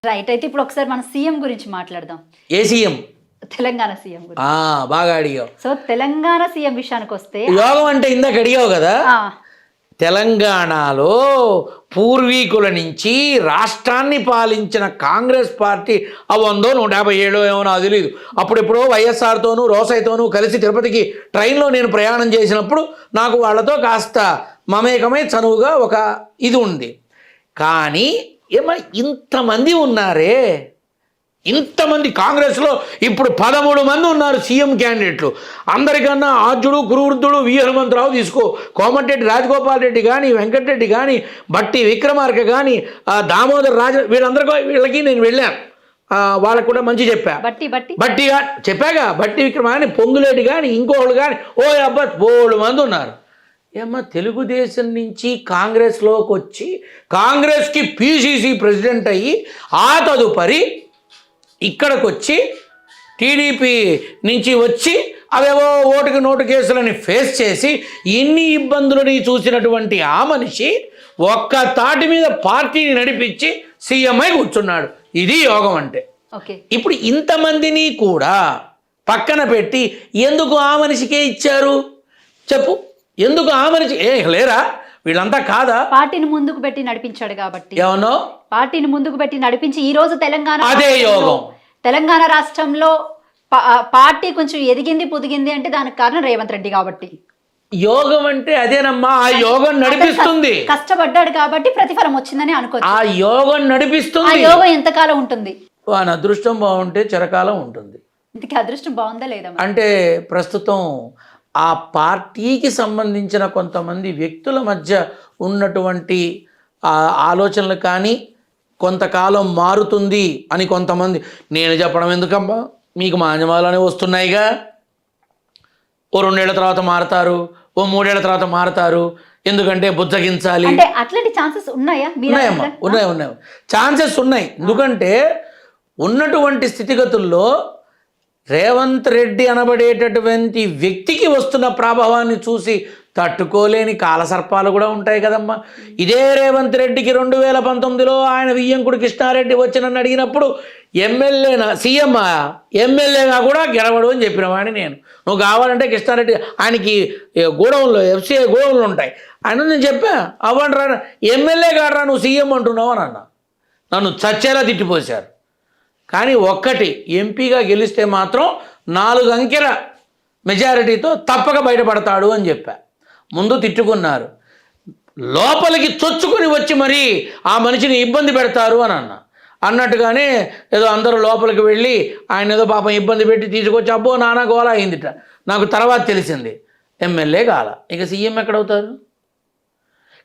Right. అయితే ఇప్పుడు ఒకసారి మన సీఎం గురించి మాట్లాడదాం. ఏ సీఎం? తెలంగాణ సీఎం గురించి. బాగా అడిగావు. సో తెలంగాణ సీఎం విషయానికి వస్తే యోగం అంటే ఇందాక అడిగావు కదా, ఆ, తెలంగాణలో పూర్వీకుల నుంచి రాష్ట్రాన్ని పాలించిన కాంగ్రెస్ పార్టీ 157 ఏమో నాకు తెలియదు. అప్పుడెప్పుడో వైఎస్ఆర్తోనూ రోసైతోనూ కలిసి తిరుపతికి ట్రైన్లో నేను ప్రయాణం చేసినప్పుడు నాకు వాళ్ళతో కాస్త మమేకమై చనువుగా ఒక ఇది ఉంది. కానీ ఏమో ఇంతమంది ఉన్నారే, ఇంతమంది కాంగ్రెస్లో ఇప్పుడు 13 మంది ఉన్నారు సీఎం క్యాండిడేట్లు. అందరికన్నా ఆర్జుడు కురువృద్ధుడు వి హనుమంతరావు తీసుకో, కోమటిరెడ్డి రాజగోపాల్ రెడ్డి కానీ, వెంకటరెడ్డి కానీ, బట్టి విక్రమార్క కానీ, దామోదర్ రాజ వీళ్ళకి నేను వెళ్ళాను. వాళ్ళకు కూడా మంచి చెప్పా. బట్టిగా చెప్పాగా, బట్టి విక్రమ కానీ, పొంగులేటి కానీ, ఇంకోళ్ళు కానీ, ఓ అబ్బా 4 మంది ఉన్నారు. ఏమ్మా తెలుగుదేశం నుంచి కాంగ్రెస్లోకి వచ్చి కాంగ్రెస్కి పిసిసి ప్రెసిడెంట్ అయ్యి ఆ తదుపరి ఇక్కడికి వచ్చి టీడీపీ నుంచి వచ్చి అవేవో ఓటుకి నోటు కేసులని ఫేస్ చేసి ఇన్ని ఇబ్బందులని చూసినటువంటి ఆ మనిషి ఒక్క తాటి మీద పార్టీని నడిపించి సీఎం అయి కూర్చున్నాడు. ఇది యోగం అంటే. ఇప్పుడు ఇంతమందిని కూడా పక్కన పెట్టి ఎందుకు ఆ మనిషికే ఇచ్చారు చెప్పు? ఎందుకు ఆ మనిషి లేరా? వీళ్ళంతా కాదా? పార్టీని ముందుకు పెట్టి నడిపించాడు కాబట్టి. ఏమన్నా పార్టీని ముందుకు పెట్టి నడిపించి ఈ రోజు అదే యోగం. తెలంగాణ రాష్ట్రంలో పార్టీ కొంచెం ఎదిగింది పొదిగింది అంటే దానికి కారణం రేవంత్ రెడ్డి కాబట్టి. యోగం అంటే అదేనమ్మా, ఆ యోగం నడిపిస్తుంది. కష్టపడ్డాడు కాబట్టి ప్రతిఫలం వచ్చిందని అనుకోవచ్చు. ఆ యోగం నడిపిస్తుంది. ఆ యోగం ఎంతకాలం ఉంటుంది? వాని అదృష్టం బాగుంటే చిరకాలం ఉంటుంది. ఇంతకీ అదృష్టం బాగుందా లేదా అంటే ప్రస్తుతం ఆ పార్టీకి సంబంధించిన కొంతమంది వ్యక్తుల మధ్య ఉన్నటువంటి ఆలోచనలు కానీ కొంతకాలం మారుతుంది అని కొంతమంది, నేను చెప్పడం ఎందుకమ్మా, మీకు మాన్యమాలనే వస్తున్నాయిగా. ఓ 2 ఏళ్ల తర్వాత మారుతారు, ఓ 3 ఏళ్ల తర్వాత మారుతారు, ఎందుకంటే బుజ్జగించాలి. అట్లాంటి ఛాన్సెస్ ఉన్నాయా? ఉన్నాయమ్మా, ఉన్నాయి ఛాన్సెస్ ఉన్నాయి. ఎందుకంటే ఉన్నటువంటి స్థితిగతుల్లో రేవంత్ రెడ్డి అనబడేటటువంటి వ్యక్తికి వస్తున్న ప్రభావాన్ని చూసి తట్టుకోలేని కాలసర్పాలు కూడా ఉంటాయి కదమ్మా. ఇదే రేవంత్ రెడ్డికి 2019లో ఆయన వియ్యంకుడు కృష్ణారెడ్డి వచ్చి నన్ను అడిగినప్పుడు ఎమ్మెల్యేనా సీఎం ఎమ్మెల్యేగా కూడా గెలవడు అని చెప్పిన వాడిని నేను. నువ్వు కావాలంటే కృష్ణారెడ్డి ఆయనకి గోడౌన్లో ఎఫ్సీఐ గోడౌన్లు ఉంటాయి, ఆయన నేను చెప్పా అవ్వండి రా, ఎమ్మెల్యే కాడరా నువ్వు సీఎం అంటున్నావు అని అన్నా. నన్ను చచ్చేలా తిట్టిపోశారు. కానీ ఒక్కటి, ఎంపీగా గెలిస్తే మాత్రం 4 అంకెల మెజారిటీతో తప్పక బయటపడతాడు అని చెప్పా. ముందు తిట్టుకున్నారు, లోపలికి చొచ్చుకొని వచ్చి మరీ ఆ మనిషిని ఇబ్బంది పెడతారు అని అన్నట్టుగానే ఏదో అందరూ లోపలికి వెళ్ళి ఆయన ఏదో పాపం ఇబ్బంది పెట్టి తీసుకొచ్చి అబ్బో నానా గోల అయిందిట. నాకు తర్వాత తెలిసింది ఎమ్మెల్యే కాల, ఇక సీఎం ఎక్కడవుతారు?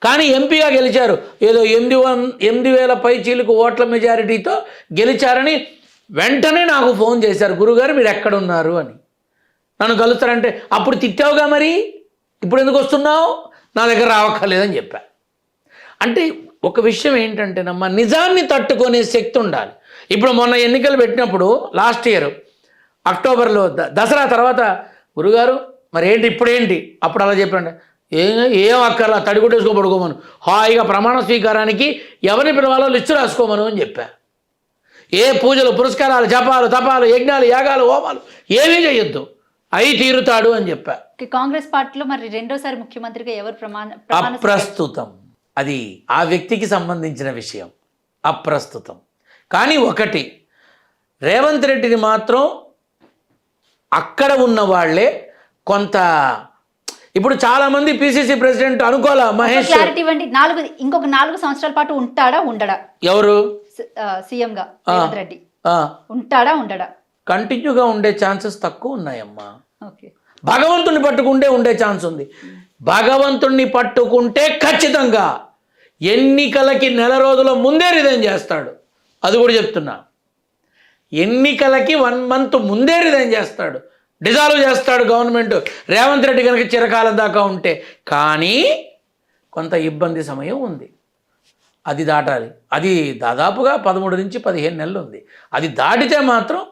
కానీ ఎంపీగా గెలిచారు, ఏదో 8,000 పైచీలకు ఓట్ల మెజారిటీతో గెలిచారని వెంటనే నాకు ఫోన్ చేశారు, గురుగారు మీరు ఎక్కడున్నారు అని. నన్ను కలుస్తారంటే అప్పుడు తిట్టావుగా, మరి ఇప్పుడు ఎందుకు వస్తున్నావు, నా దగ్గర రావక్కర్లేదని చెప్పా. అంటే ఒక విషయం ఏంటంటేనమ్మా, నిజాన్ని తట్టుకునే శక్తి ఉండాలి. ఇప్పుడు మొన్న ఎన్నికలు పెట్టినప్పుడు లాస్ట్ ఇయర్ అక్టోబర్లో దసరా తర్వాత గురుగారు మరి ఏంటి ఇప్పుడేంటి, అప్పుడు అలా చెప్పండి, ఏం అక్కర్లా తడిగుట్టేసుకో పడుకోమను, హాయిగా ప్రమాణ స్వీకారానికి ఎవరిని పిలవాలో లిస్టు రాసుకోమను అని చెప్పా. ఏ పూజలు పురస్కారాలు జపాలు తపాలు యజ్ఞాలు యాగాలు హోమాలు ఏమీ చేయొద్దు, అయి తీరుతాడు అని చెప్పా. కాంగ్రెస్ పార్టీలో మరి రెండోసారి ముఖ్యమంత్రిగా ఎవరు అప్రస్తుతం, అది ఆ వ్యక్తికి సంబంధించిన విషయం, అప్రస్తుతం. కానీ ఒకటి, రేవంత్ రెడ్డిని మాత్రం అక్కడ ఉన్న వాళ్ళే కొంత, ఇప్పుడు చాలా మంది పిసిసి ప్రెసిడెంట్ అనుకోలే మహేష్, ఇంకొక 4 సంవత్సరాల పాటు ఉంటాడా ఉండడా? ఎవరు సీఎం గా రేవంత్ రెడ్డి ఉంటాడా ఉండడా? కంటిన్యూగా ఉండే ఛాన్సెస్ తక్కువ ఉన్నాయమ్మా. భగవంతుని పట్టుకుంటే ఉండే ఛాన్స్ ఉంది. భగవంతుణ్ణి పట్టుకుంటే ఖచ్చితంగా ఎన్నికలకి 1 రోజుల ముందే రిజైన్ చేస్తాడు. అది కూడా చెప్తున్నా, ఎన్నికలకి 1 మంత్ ముందే రిజైన్ చేస్తాడు, డిజాల్వ్ చేస్తాడు గవర్నమెంట్, రేవంత్ రెడ్డి కనుక చిరకాలం దాకా ఉంటే. కానీ కొంత ఇబ్బంది సమయం ఉంది, అది దాటాలి. అది దాదాపుగా 13 నుంచి 15 నెలలు ఉంది. అది దాటితే మాత్రం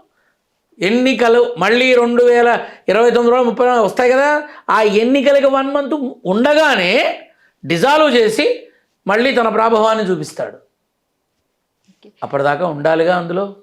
ఎన్నికలు మళ్ళీ 2029లో 30 వస్తాయి కదా, ఆ ఎన్నికలకి 1 మంత్ ఉండగానే డిజాల్వ్ చేసి మళ్ళీ తన ప్రాభవాన్ని చూపిస్తాడు. అప్పటిదాకా ఉండాలిగా అందులో.